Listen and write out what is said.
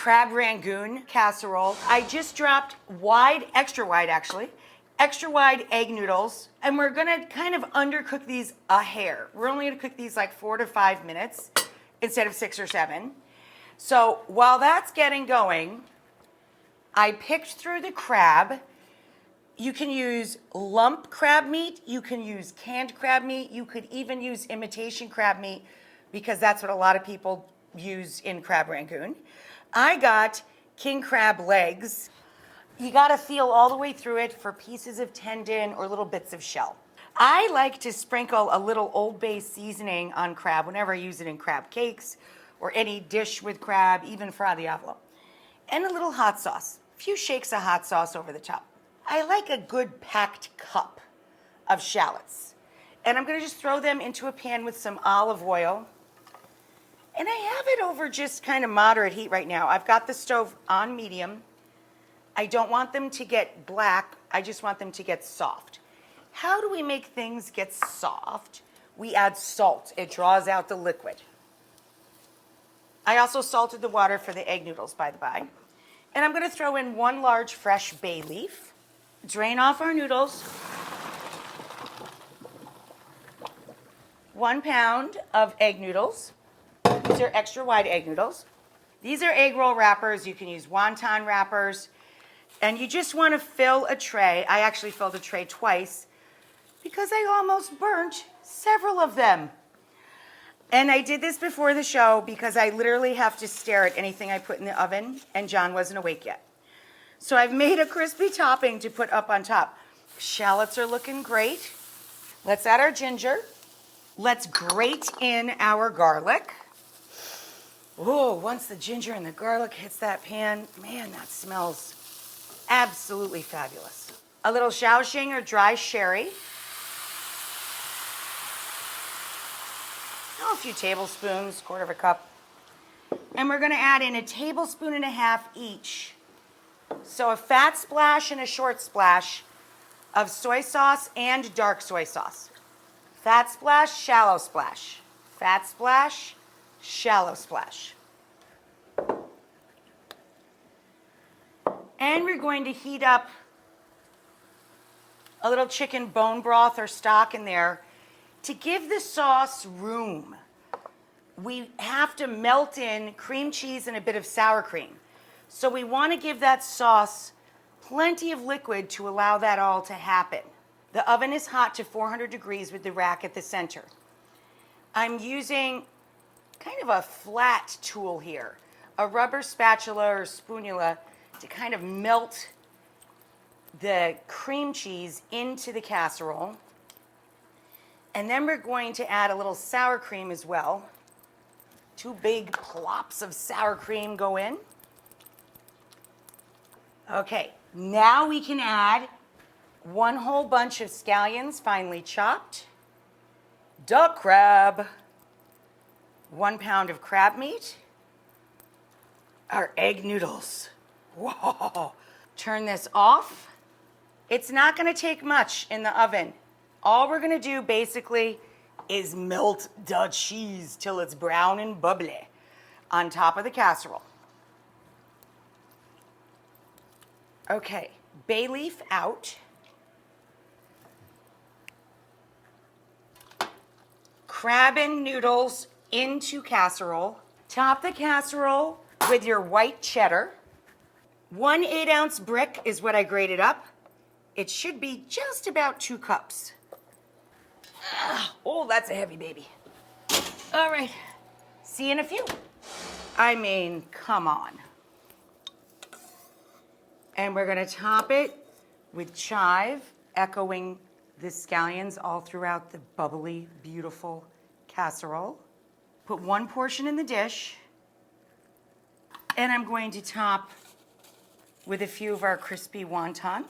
crab Rangoon casserole. I just dropped extra wide actually, extra wide egg noodles, and we're gonna kind of undercook these a hair. We're only gonna cook these like 4 to 5 minutes instead of 6 or 7. So while that's getting going, I picked through the crab. You can use lump crab meat, you can use canned crab meat, you could even use imitation crab meat because that's what a lot of people use in crab Rangoon. I got king crab legs. You gotta feel all the way through it for pieces of tendon or little bits of shell. I like to sprinkle a little Old Bay seasoning on crab whenever I use it in crab cakes or any dish with crab, even fra diavolo. And a little hot sauce, a few shakes of hot sauce over the top. I like a good packed cup of shallots. And I'm gonna just throw them into a pan with some olive oil. And I have it over just kind of moderate heat right now. I've got the stove on medium. I don't want them to get black, I just want them to get soft. How do we make things get soft? We add salt, it draws out the liquid. I also salted the water for the egg noodles, by the by. And I'm gonna throw in 1 large fresh bay leaf. Drain off our noodles. 1 pound of egg noodles. These are extra wide egg noodles. These are egg roll wrappers. You can use wonton wrappers. And you just want to fill a tray. I actually filled a tray twice because I almost burnt several of them. And I did this before the show because I literally have to stare at anything I put in the oven, and John wasn't awake yet. So I've made a crispy topping to put up on top. Shallots are looking great. Let's add our ginger. Let's grate in our garlic. Oh, once the ginger and the garlic hits that pan, man, that smells absolutely fabulous. A little Shaoxing or dry sherry. Oh, a few tablespoons, 1/4 cup. And we're gonna add in 1.5 tablespoons each. So a fat splash and a short splash of soy sauce and dark soy sauce. Fat splash, shallow splash. Fat splash, shallow splash. And we're going to heat up a little chicken bone broth or stock in there to give the sauce room. We have to melt in cream cheese and a bit of sour cream. So we want to give that sauce plenty of liquid to allow that all to happen. The oven is hot to 400 degrees with the rack at the center. I'm using kind of a flat tool here, a rubber spatula or spoonula to kind of melt the cream cheese into the casserole. And then we're going to add a little sour cream as well. 2 big plops of sour cream go in. Okay, now we can add 1 whole bunch of scallions finely chopped, duck crab, 1 pound of crab meat, our egg noodles. Whoa! Turn this off. It's not going to take much in the oven. All we're going to do basically is melt the cheese till it's brown and bubbly on top of the casserole. Okay, bay leaf out. Crab and noodles into casserole. Top the casserole with your white cheddar. 1 8-ounce brick is what I grated up. It should be just about 2 cups. Oh, that's a heavy baby. All right, see you in a few. I mean, come on. And we're gonna top it with chive, echoing the scallions all throughout the bubbly, beautiful casserole. Put 1 portion in the dish. And I'm going to top with a few of our crispy wonton.